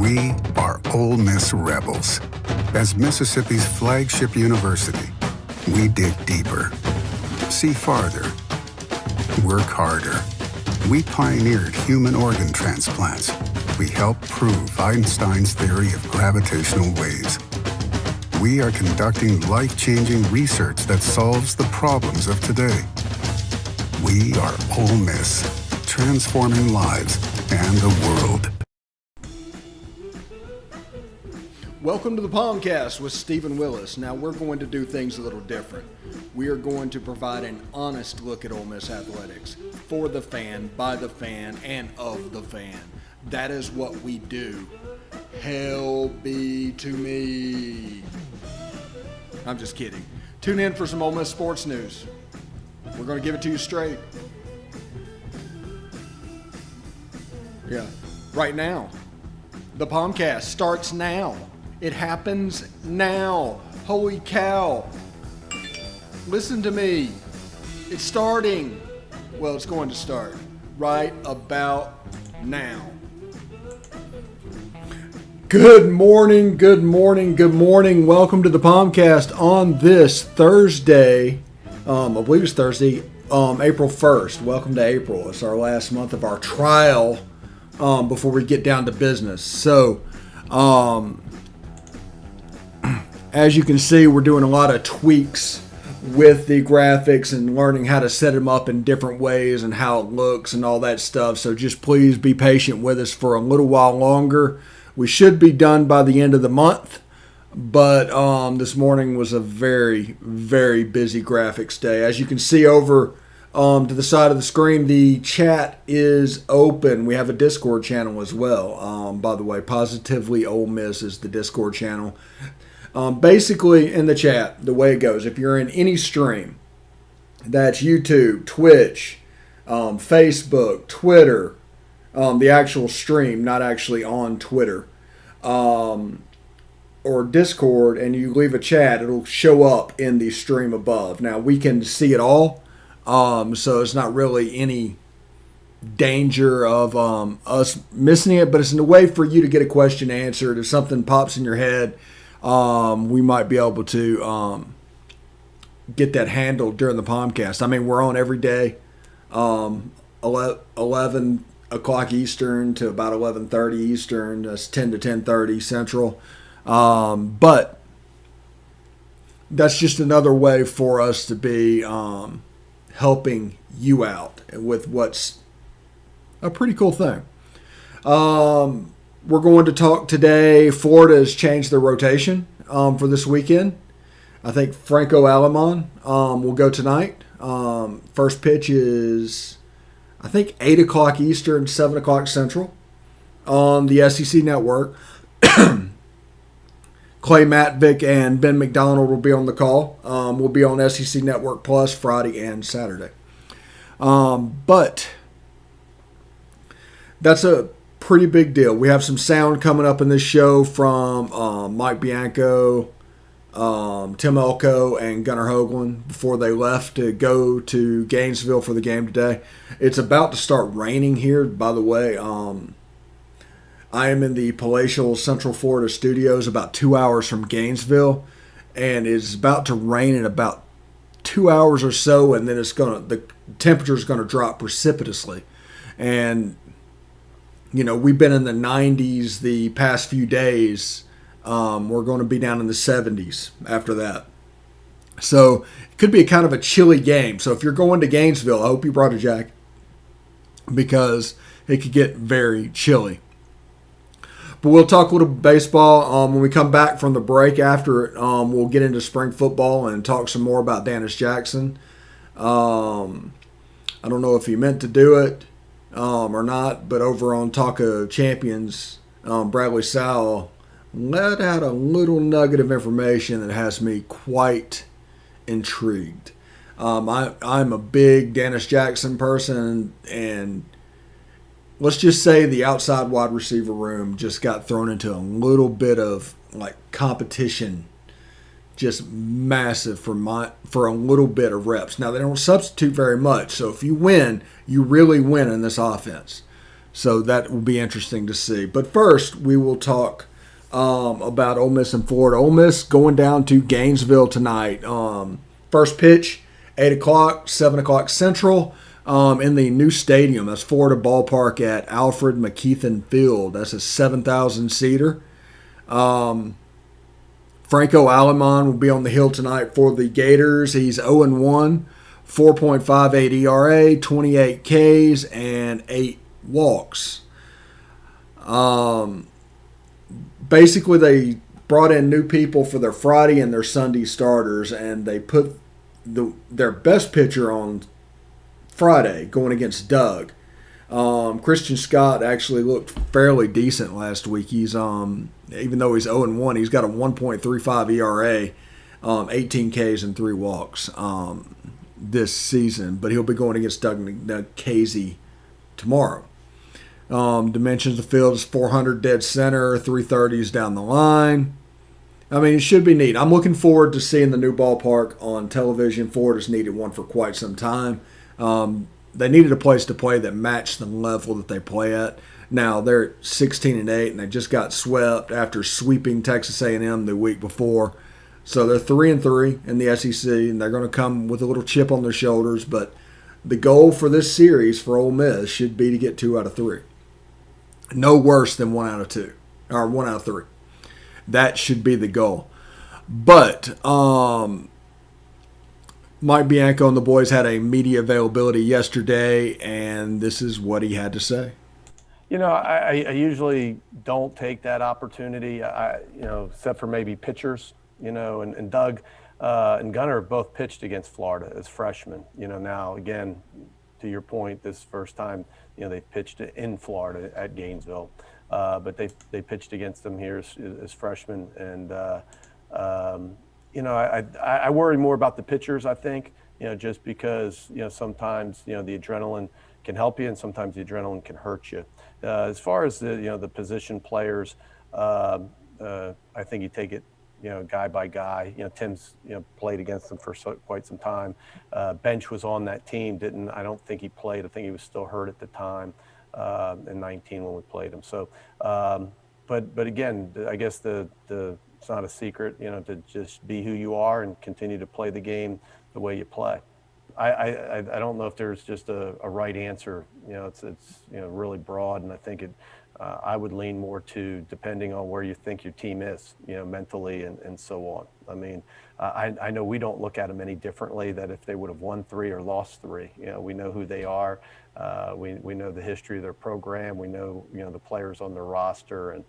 We are Ole Miss Rebels. As Mississippi's flagship university, we dig deeper, see farther, work harder. We pioneered human organ transplants. We helped prove Einstein's theory of gravitational waves. We are conducting life-changing research that solves the problems of today. We are Ole Miss, transforming lives and the world. Welcome to the POMcast with Stephen Willis. Now we're going to do things a little different. We are going to provide an honest look at Ole Miss athletics for the fan, by the fan, and of the fan. That is what we do. Hell be to me. I'm just kidding. Tune in for some Ole Miss sports news. We're going to give it to you straight. Yeah, right now. The POMcast starts now. It happens now. Holy cow. Listen to me. It's starting. Well, it's going to start right about now. Good morning, good morning, good morning. Welcome to the POMcast on this Thursday. I believe it's Thursday, April 1st. Welcome to April. It's our last month of our trial before we get down to business. So, as you can see, we're doing a lot of tweaks with the graphics and learning how to set them up in different ways and how it looks and all that stuff. So just please be patient with us for a little while longer. We should be done by the end of the month, but this morning was a very, very busy graphics day. As you can see over to the side of the screen, the chat is open. We have a Discord channel as well. By the way, Positively Ole Miss is the Discord channel. Basically, in the chat, the way it goes, if you're in any stream, that's YouTube, Twitch, Facebook, Twitter, the actual stream, not actually on Twitter, or Discord, and you leave a chat, it'll show up in the stream above. Now, we can see it all, so it's not really any danger of us missing it, but it's a way for you to get a question answered. If something pops in your head, we might be able to get that handled during the POMcast. I mean, we're on every day, 11 o'clock Eastern to about 11:30 Eastern. That's 10 to 10:30 Central. But that's just another way for us to be helping you out with what's a pretty cool thing. We're going to talk today. Florida has changed their rotation for this weekend. I think Franco Alamon will go tonight. First pitch is, I think, 8 o'clock Eastern, 7 o'clock Central on the SEC network. Clay Matvick and Ben McDonald will be on the call. We'll be on SEC Network Plus Friday and Saturday. But that's a pretty big deal. We have some sound coming up in this show from Mike Bianco, Tim Elko, and Gunnar Hoagland before they left to go to Gainesville for the game today. It's about to start raining here, by the way. I am in the palatial Central Florida studios about 2 hours from Gainesville, and it's about to rain in about 2 hours or so, and then the temperature is going to drop precipitously. And you know, we've been in the 90s the past few days. We're going to be down in the 70s after that. So it could be a kind of a chilly game. So if you're going to Gainesville, I hope you brought a jacket because it could get very chilly. But we'll talk a little baseball when we come back from the break. After it, we'll get into spring football and talk some more about Dennis Jackson. I don't know if he meant to do it or not, but over on Talk of Champions, Bradley Sowell let out a little nugget of information that has me quite intrigued. I'm a big Dennis Jackson person, and let's just say the outside wide receiver room just got thrown into a little bit of like competition, just massive for a little bit of reps. Now, they don't substitute very much, so if you win, you really win in this offense. So that will be interesting to see. But first, we will talk about Ole Miss and Florida. Ole Miss going down to Gainesville tonight. First pitch, 8 o'clock, 7 o'clock Central in the new stadium. That's Florida Ballpark at Alfred McKeithen Field. That's a 7,000-seater. Franco Alemán will be on the hill tonight for the Gators. He's 0-1, 4.58 ERA, 28 Ks, and 8 walks. Basically, they brought in new people for their Friday and their Sunday starters, and they put their best pitcher on Friday going against Doug. Christian Scott actually looked fairly decent last week. He's even though he's 0-1, he's got a 1.35 ERA, 18 Ks and 3 walks this season. But he'll be going against Doug Casey tomorrow. Dimensions of the field is 400 dead center, 330s down the line. I mean, it should be neat. I'm looking forward to seeing the new ballpark on television. Florida's needed one for quite some time. They needed a place to play that matched the level that they play at. Now they're at 16-8, and they just got swept after sweeping Texas A&M the week before. So they're 3-3 in the SEC, and they're going to come with a little chip on their shoulders. But the goal for this series for Ole Miss should be to get 2 out of 3. No worse than 1 out of 2 or 1 out of 3. That should be the goal. But Mike Bianco and the boys had a media availability yesterday, and this is what he had to say. I usually don't take that opportunity, except for maybe pitchers, and Doug and Gunnar both pitched against Florida as freshmen. Now, again, to your point, this first time, they've pitched in Florida at Gainesville, but they pitched against them here as freshmen. And, I worry more about the pitchers, I think, just because, sometimes, the adrenaline can help you and sometimes the adrenaline can hurt you. As far as the position players, I think you take it, guy by guy. Tim's, played against them for quite some time. Bench was on that team. I don't think he played. I think he was still hurt at the time in 19 when we played him. So, but again, I guess it's not a secret, to just be who you are and continue to play the game the way you play. I don't know if there's just a right answer. It's really broad, and I think I would lean more to depending on where you think your team is, mentally and so on. I mean, I know we don't look at them any differently. That if they would have won 3 or lost 3, we know who they are. We know the history of their program. We know the players on their roster, and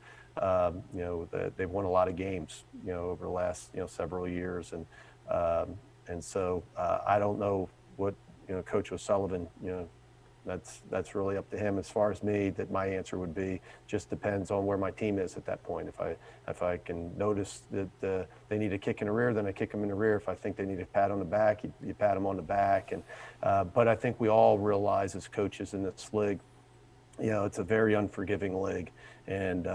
they've won a lot of games over the last several years, and so I don't know what Coach O'Sullivan, that's really up to him. As far as me, that my answer would be just depends on where my team is at that point. If I can notice that they need a kick in the rear, then I kick them in the rear. If I think they need a pat on the back, you pat them on the back. And but I think we all realize as coaches in this league, it's a very unforgiving league, and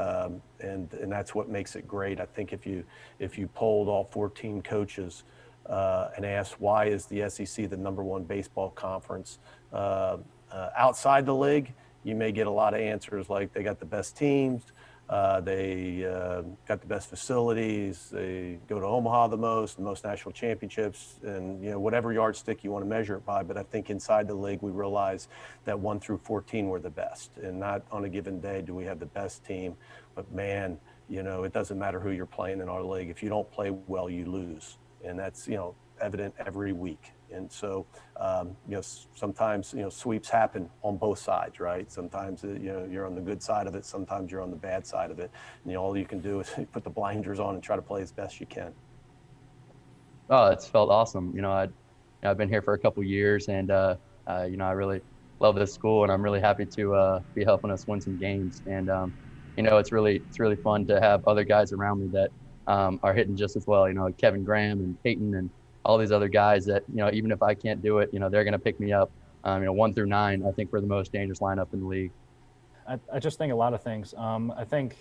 that's what makes it great. I think if you polled all 14 coaches and asked why is the SEC the #1 baseball conference outside the league, you may get a lot of answers like they got the best teams, they got the best facilities, they go to Omaha the most national championships, and whatever yardstick you want to measure it by. But I think inside the league we realize that 1 through 14 were the best, and not on a given day do we have the best team, but man, it doesn't matter who you're playing in our league. If you don't play well, you lose, and that's evident every week. And so, sometimes, sweeps happen on both sides, right? Sometimes, you're on the good side of it. Sometimes you're on the bad side of it. And all you can do is put the blinders on and try to play as best you can. Oh, it's felt awesome. I've been here for a couple years, and, I really love this school, and I'm really happy to be helping us win some games. And, it's really fun to have other guys around me that are hitting just as well, Kevin Graham and Peyton and all these other guys that, even if I can't do it, they're going to pick me up. 1 through 9, I think we're the most dangerous lineup in the league. I just think a lot of things. I think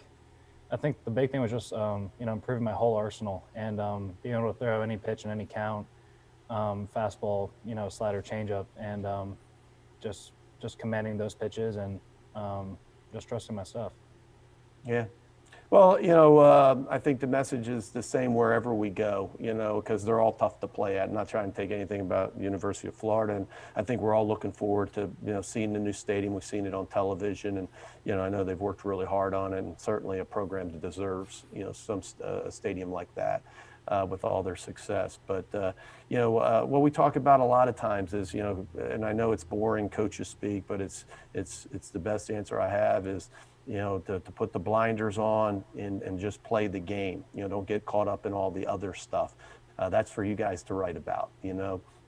the big thing was just, improving my whole arsenal and being able to throw any pitch and any count, fastball, slider, changeup, and just commanding those pitches and just trusting my stuff. Yeah. Well, I think the message is the same wherever we go, because they're all tough to play at. I'm not trying to take anything about University of Florida. And I think we're all looking forward to, seeing the new stadium. We've seen it on television. And, I know they've worked really hard on it. And certainly a program that deserves, a stadium like that with all their success. But, what we talk about a lot of times is, and I know it's boring coaches speak, but it's the best answer I have is, to put the blinders on and just play the game. Don't get caught up in all the other stuff. That's for you guys to write about.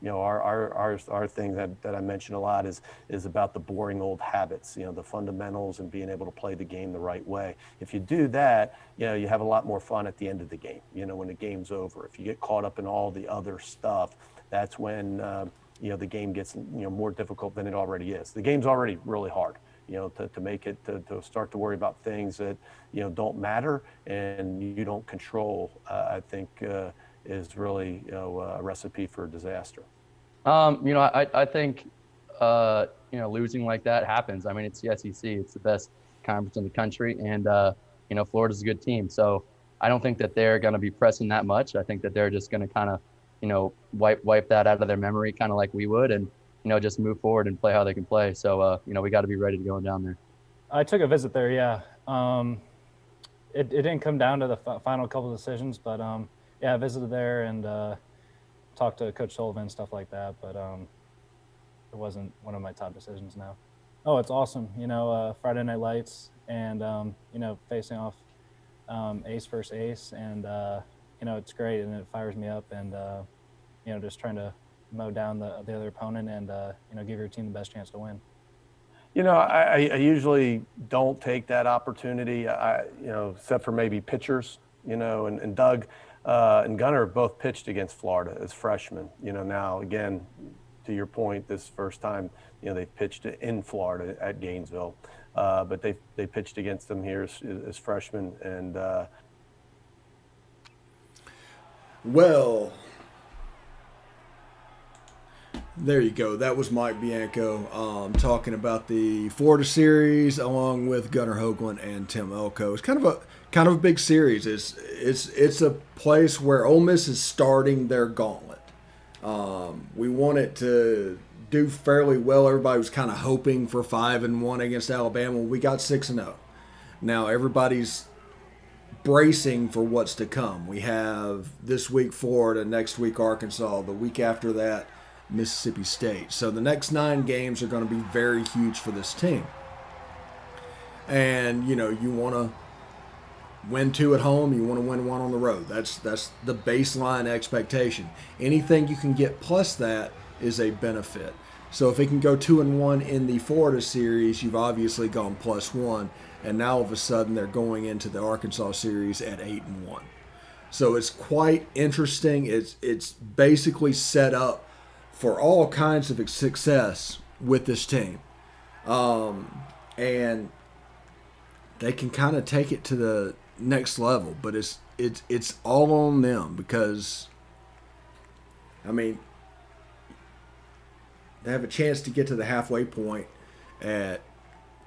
Our thing that I mention a lot is about the boring old habits. The fundamentals and being able to play the game the right way. If you do that, you have a lot more fun at the end of the game. When the game's over. If you get caught up in all the other stuff, that's when the game gets more difficult than it already is. The game's already really hard. To make it, to start to worry about things that, don't matter and you don't control, I think is really, a recipe for disaster. I think, losing like that happens. I mean, it's the SEC. It's the best conference in the country. And, Florida's a good team. So I don't think that they're going to be pressing that much. I think that they're just going to kind of, wipe that out of their memory, kind of like we would. And, just move forward and play how they can play. So, we got to be ready to go down there. I took a visit there, yeah. It didn't come down to the final couple of decisions, but yeah, I visited there and talked to Coach Sullivan and stuff like that, but it wasn't one of my top decisions now. Oh, it's awesome. Friday Night Lights and, facing off ace versus ace, and, it's great, and it fires me up, and, just trying to mow down the other opponent and give your team the best chance to win. I usually don't take that opportunity, except for maybe pitchers, and Doug and Gunnar both pitched against Florida as freshmen. Now again, to your point, this first time, they've pitched in Florida at Gainesville, but they pitched against them here as freshmen, and well. There you go. That was Mike Bianco talking about the Florida series along with Gunnar Hoagland and Tim Elko. It's kind of a big series. It's a place where Ole Miss is starting their gauntlet. We want it to do fairly well. Everybody was kind of hoping for 5-1 against Alabama. We got 6-0. Now everybody's bracing for what's to come. We have this week Florida, next week Arkansas, the week after that Mississippi State. So the next 9 games are going to be very huge for this team. And, you want to win 2 at home, you want to win 1 on the road. That's the baseline expectation. Anything you can get plus that is a benefit. So if it can go 2-1 in the Florida series, you've obviously gone +1. And now all of a sudden they're going into the Arkansas series at 8-1. So it's quite interesting. It's basically set up for all kinds of success with this team. And they can kind of take it to the next level, but it's all on them because, they have a chance to get to the halfway point at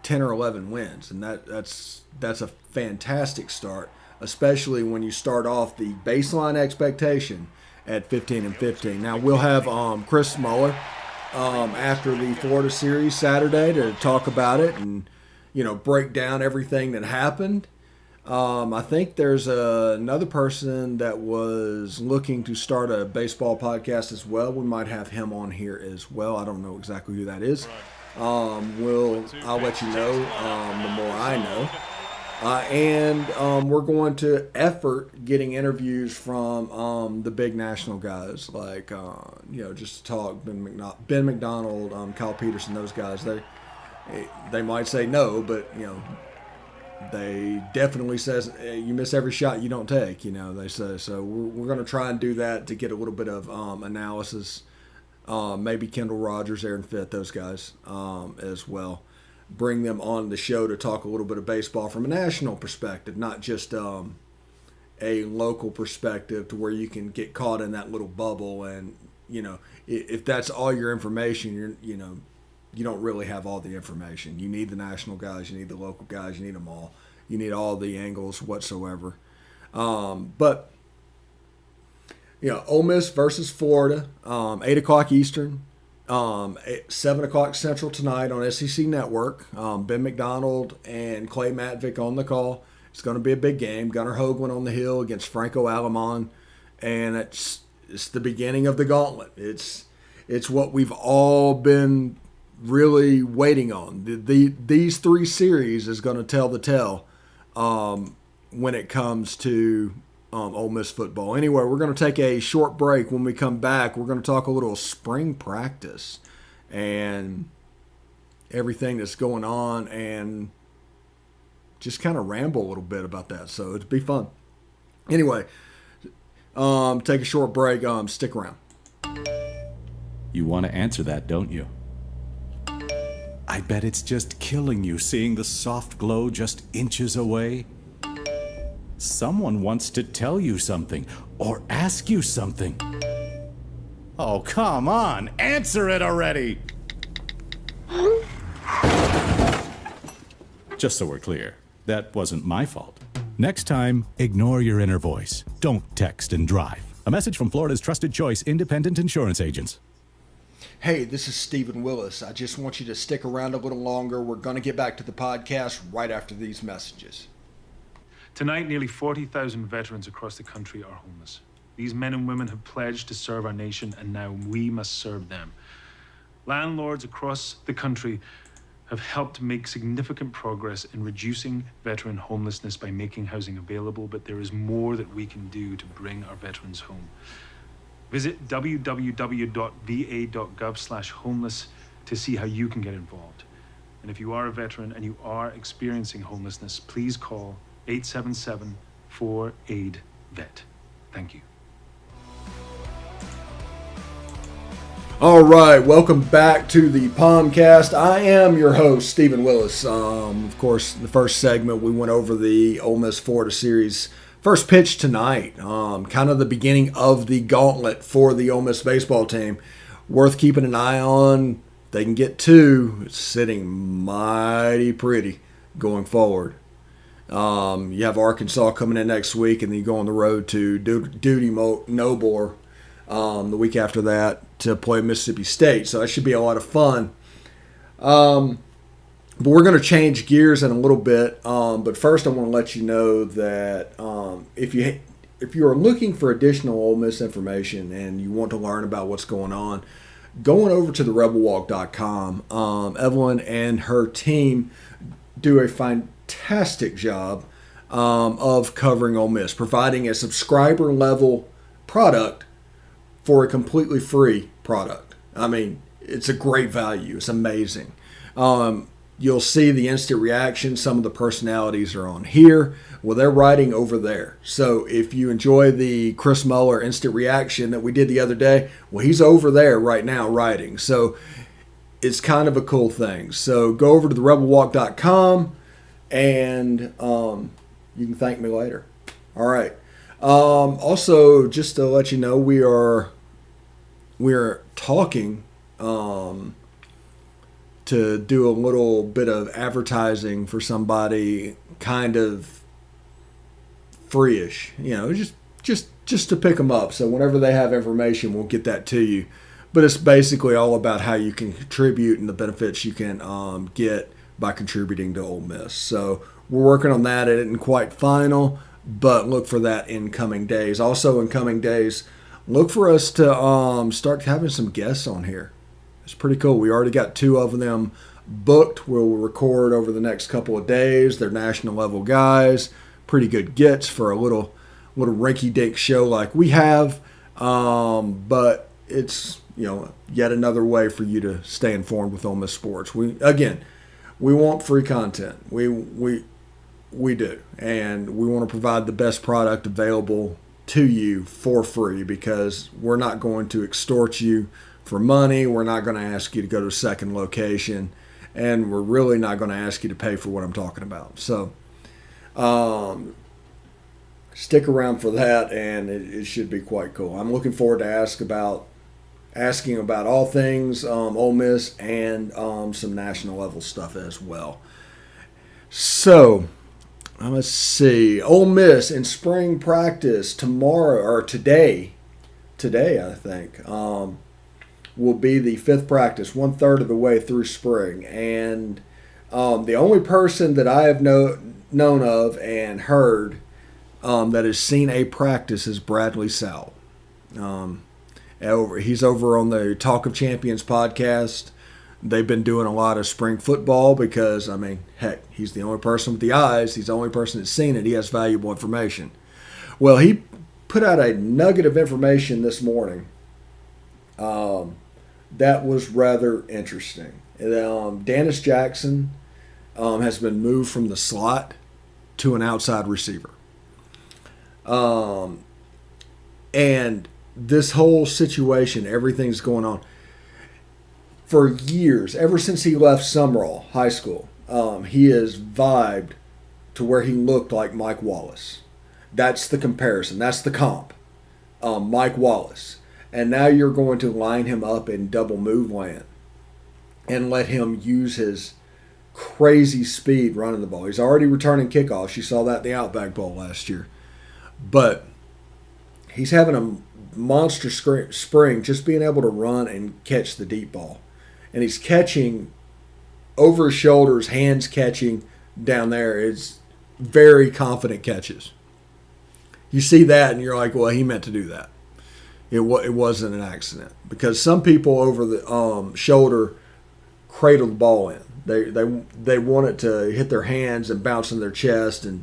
10 or 11 wins, and that's a fantastic start, especially when you start off the baseline expectation at 15-15. Now we'll have Chris Muller after the Florida series Saturday to talk about it and break down everything that happened. I think there's another person that was looking to start a baseball podcast as well. We might have him on here as well. I don't know exactly who that is. I'll let you know the more I know. And we're going to effort getting interviews from the big national guys like just to talk Ben McDonald, Kyle Peterson, those guys. They might say no, but they definitely says you miss every shot you don't take. They say so. We're going to try and do that to get a little bit of analysis. Maybe Kendall Rogers, Aaron Fitt, those guys as well. Bring them on the show to talk a little bit of baseball from a national perspective, not just a local perspective to where you can get caught in that little bubble. And, if that's all your information, you don't really have all the information. You need the national guys, you need the local guys, you need them all. You need all the angles whatsoever. But Ole Miss versus Florida, 8 o'clock Eastern, 7 o'clock Central tonight on SEC Network. Ben McDonald and Clay Matvick on the call. It's going to be a big game. Gunnar Hoagland on the hill against Franco Alamon, and it's the beginning of the gauntlet. It's what we've all been really waiting on. These 3 series is going to tell the tale when it comes to Ole Miss football. Anyway, we're going to take a short break. When we come back, we're going to talk a little spring practice and everything that's going on and just kind of ramble a little bit about that. So it'd be fun. Anyway, take a short break. Stick around. You want to answer that, don't you? I bet it's just killing you seeing the soft glow just inches away. Someone wants to tell you something or ask you something. Oh, come on, answer it already! Just so we're clear, that wasn't my fault. Next time, ignore your inner voice. Don't text and drive. A message from Florida's trusted choice independent insurance agents. Hey, this is Stephen Willis. I just want you to stick around a little longer. We're going to get back to the podcast right after these messages. Tonight, nearly 40,000 veterans across the country are homeless. These men and women have pledged to serve our nation, and now we must serve them. Landlords across the country have helped make significant progress in reducing veteran homelessness by making housing available, but there is more that we can do to bring our veterans home. Visit www.va.gov/homeless to see how you can get involved. And if you are a veteran and you are experiencing homelessness, please call 877-4AID-VET. Thank you. All right, welcome back to the POMcast. I am your host, Stephen Willis. Of course, in the first segment, we went over the Ole Miss Florida series. First pitch tonight, kind of the beginning of the gauntlet for the Ole Miss baseball team. Worth keeping an eye on. They can get 2. It's sitting mighty pretty going forward. You have Arkansas coming in next week, and then you go on the road to Duty Noble the week after that to play Mississippi State. So that should be a lot of fun. But we're going to change gears in a little bit. But first, I want to let you know that if you are looking for additional Ole Miss information and you want to learn about what's going on, going over to therebelwalk.com, Evelyn and her team do a fantastic job of covering Ole Miss, providing a subscriber level product for a completely free product. I mean, it's a great value. It's amazing. You'll see the instant reaction. Some of the personalities are on here. Well, they're writing over there. So if you enjoy the Chris Muller instant reaction that we did the other day, well, he's over there right now writing. So it's kind of a cool thing. So go over to therebelwalk.com and you can thank me later. All right. Also, just to let you know, we are talking to do a little bit of advertising for somebody, kind of free-ish, just to pick them up. So whenever they have information, we'll get that to you. But it's basically all about how you can contribute and the benefits you can get by contributing to Ole Miss. So we're working on that. It isn't quite final, but look for that in coming days. Also in coming days, look for us to start having some guests on here. It's pretty cool. We already got 2 of them booked. We'll record over the next couple of days. They're national level guys. Pretty good gets for a little rinky-dink show like we have. But it's yet another way for you to stay informed with Ole Miss sports. We want free content. We do, and we want to provide the best product available to you for free because we're not going to extort you for money. We're not going to ask you to go to a second location, and we're really not going to ask you to pay for what I'm talking about. So stick around for that, and it should be quite cool. I'm looking forward to ask about asking about all things Ole Miss and some national level stuff as well. So, let's see. Ole Miss in spring practice tomorrow, or today, I think, will be the fifth practice, 1/3 of the way through spring. And the only person that I have known of and heard that has seen a practice is Bradley Sowell. He's over on the Talk of Champions podcast. They've been doing a lot of spring football because, I mean, heck, he's the only person with the eyes. He's the only person that's seen it. He has valuable information. Well, he put out a nugget of information this morning that was rather interesting. Dennis Jackson has been moved from the slot to an outside receiver. And this whole situation, everything's going on. For years, ever since he left Summerall High School, he has vibed to where he looked like Mike Wallace. That's the comparison. That's the comp. Mike Wallace. And now you're going to line him up in double move land and let him use his crazy speed running the ball. He's already returning kickoffs. You saw that in the Outback Bowl last year. But he's having a monster spring just being able to run and catch the deep ball. And he's catching over his shoulders, hands catching down there. It's very confident catches. You see that and you're like, well, he meant to do that. It wasn't an accident. Because some people over the shoulder cradle the ball in. They want it to hit their hands and bounce in their chest and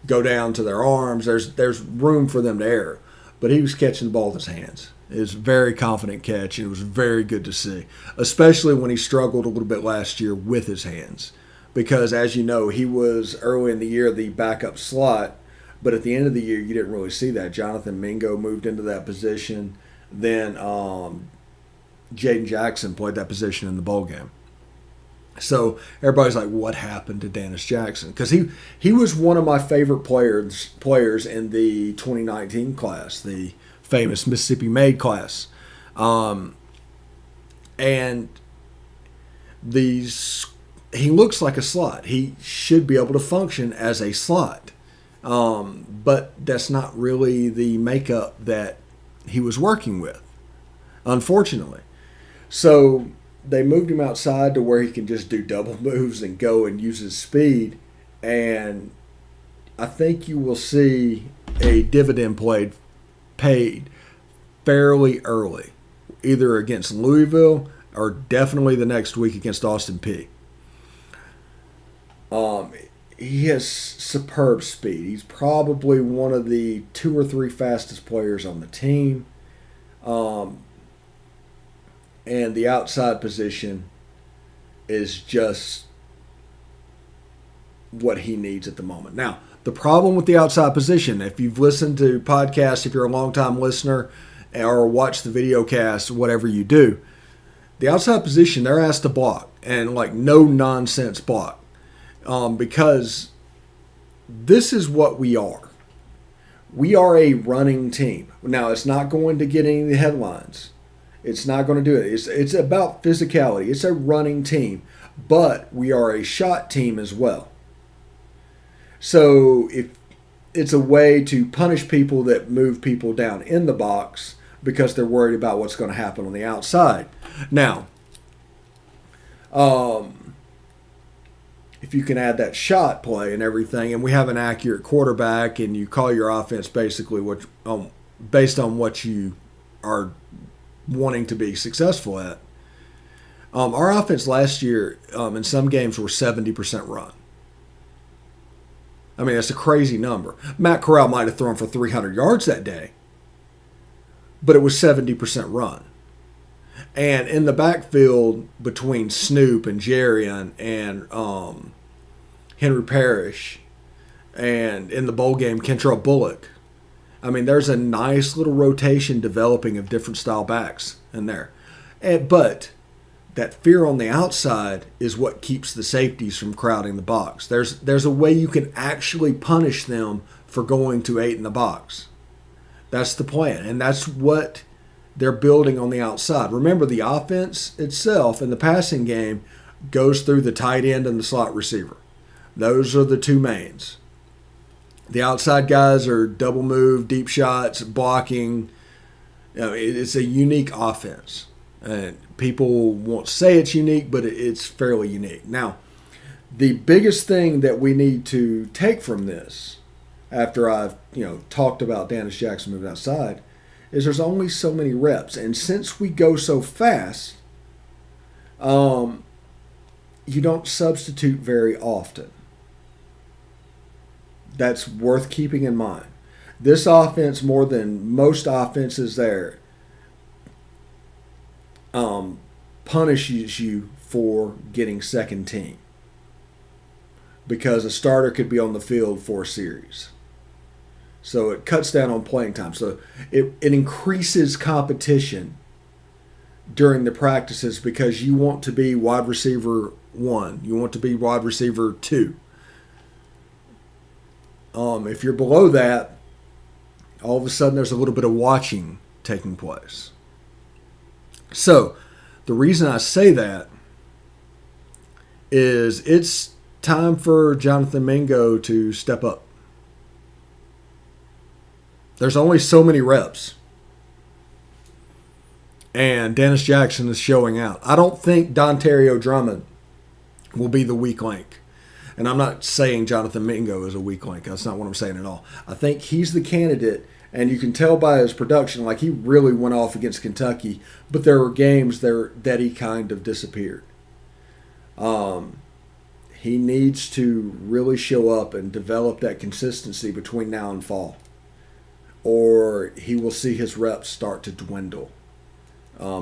go down to their arms. There's room for them to err. But he was catching the ball with his hands. It was a very confident catch, and it was very good to see, especially when he struggled a little bit last year with his hands. Because, as you know, he was early in the year the backup slot, but at the end of the year, you didn't really see that. Jonathan Mingo moved into that position. Then Jaden Jackson played that position in the bowl game. So everybody's like, what happened to Dennis Jackson? Because he was one of my favorite players in the 2019 class, the famous Mississippi Made class. And he looks like a slot. He should be able to function as a slot. But that's not really the makeup that he was working with, unfortunately. So they moved him outside to where he can just do double moves and go and use his speed. And I think you will see a dividend paid fairly early, either against Louisville or definitely the next week against Austin Peay. He has superb speed. He's probably one of the 2 or 3 fastest players on the team. And the outside position is just what he needs at the moment. Now, the problem with the outside position, if you've listened to podcasts, if you're a longtime listener, or watch the video cast, whatever you do, the outside position, they're asked to block, and like no nonsense block. Because this is what we are. We are a running team. Now, it's not going to get any of the headlines. It's not going to do it. It's about physicality. It's a running team. But we are a shot team as well. So if it's a way to punish people that move people down in the box because they're worried about what's going to happen on the outside. Now, if you can add that shot play and everything, and we have an accurate quarterback, and you call your offense basically based on what you are wanting to be successful at. Our offense last year in some games were 70% run. I mean, that's a crazy number. Matt Corral might have thrown for 300 yards that day, but it was 70% run. And in the backfield between Snoop and Jarian and Henry Parrish, and in the bowl game, Kentrell Bullock, I mean, there's a nice little rotation developing of different style backs in there. But that fear on the outside is what keeps the safeties from crowding the box. There's a way you can actually punish them for going to 8 in the box. That's the plan. And that's what they're building on the outside. Remember, the offense itself in the passing game goes through the tight end and the slot receiver. Those are the two mains. The outside guys are double move, deep shots, blocking. It's a unique offense. People won't say it's unique, but it's fairly unique. Now, the biggest thing that we need to take from this, after I've talked about Dennis Jackson moving outside, is there's only so many reps. And since we go so fast, you don't substitute very often. That's worth keeping in mind. This offense, more than most offenses there, punishes you for getting second team, because a starter could be on the field for a series. So it cuts down on playing time. So it increases competition during the practices, because you want to be wide receiver 1. You want to be wide receiver 2. If you're below that, all of a sudden there's a little bit of watching taking place. So the reason I say that is it's time for Jonathan Mingo to step up. There's only so many reps. And Dennis Jackson is showing out. I don't think Dontario Drummond will be the weak link. And I'm not saying Jonathan Mingo is a weak link. That's not what I'm saying at all. I think he's the candidate, and you can tell by his production, like he really went off against Kentucky, but there were games there that he kind of disappeared. He needs to really show up and develop that consistency between now and fall, or he will see his reps start to dwindle.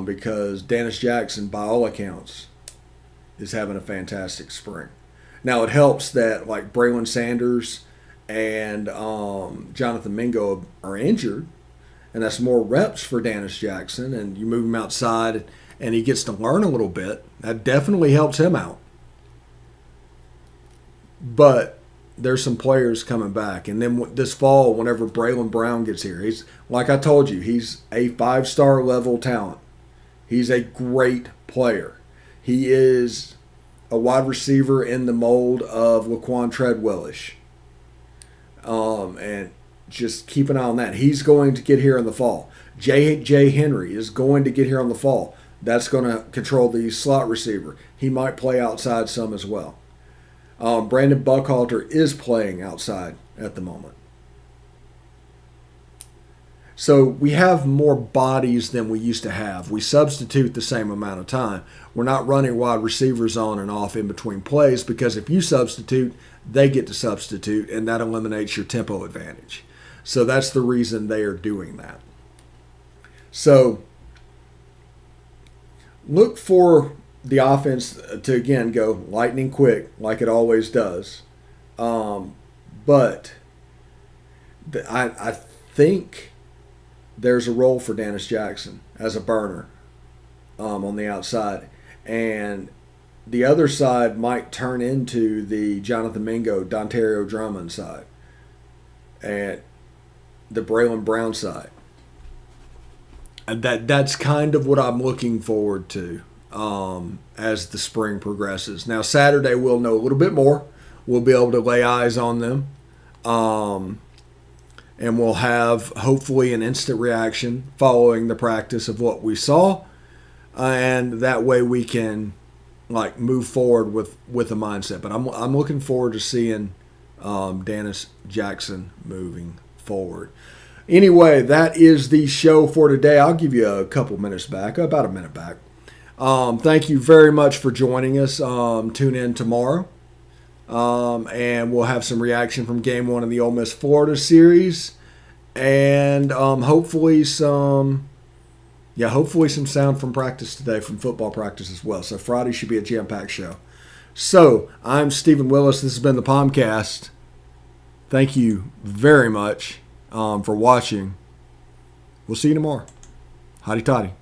Because Dennis Jackson, by all accounts, is having a fantastic spring. Now, it helps that like Braylon Sanders and Jonathan Mingo are injured, and that's more reps for Dennis Jackson, and you move him outside and he gets to learn a little bit. That definitely helps him out. But there's some players coming back. And then this fall, whenever Braylon Brown gets here, he's, like I told you, he's a 5-star level talent. He's a great player. He is a wide receiver in the mold of Laquan Treadwell-ish. And just keep an eye on that. He's going to get here in the fall. J.J. Henry is going to get here in the fall. That's going to control the slot receiver. He might play outside some as well. Brandon Buckhalter is playing outside at the moment. So we have more bodies than we used to have. We substitute the same amount of time. We're not running wide receivers on and off in between plays, because if you substitute, they get to substitute, and that eliminates your tempo advantage. So that's the reason they are doing that. So look for the offense to, again, go lightning quick like it always does. But I think there's a role for Dennis Jackson as a burner on the outside. And the other side might turn into the Jonathan Mingo, Dontario Drummond side, and the Braylon Brown side. And that's kind of what I'm looking forward to as the spring progresses. Now, Saturday we'll know a little bit more. We'll be able to lay eyes on them. And we'll have, hopefully, an instant reaction following the practice of what we saw. And that way we can move forward with a mindset. But I'm looking forward to seeing Dennis Jackson moving forward. Anyway, that is the show for today. I'll give you a couple minutes back, about a minute back. Thank you very much for joining us. Tune in tomorrow. And we'll have some reaction from Game 1 of the Ole Miss Florida series. And hopefully some sound from practice today, from football practice as well. So Friday should be a jam-packed show. So I'm Stephen Willis. This has been the POMcast. Thank you very much for watching. We'll see you tomorrow. Hotty toddy.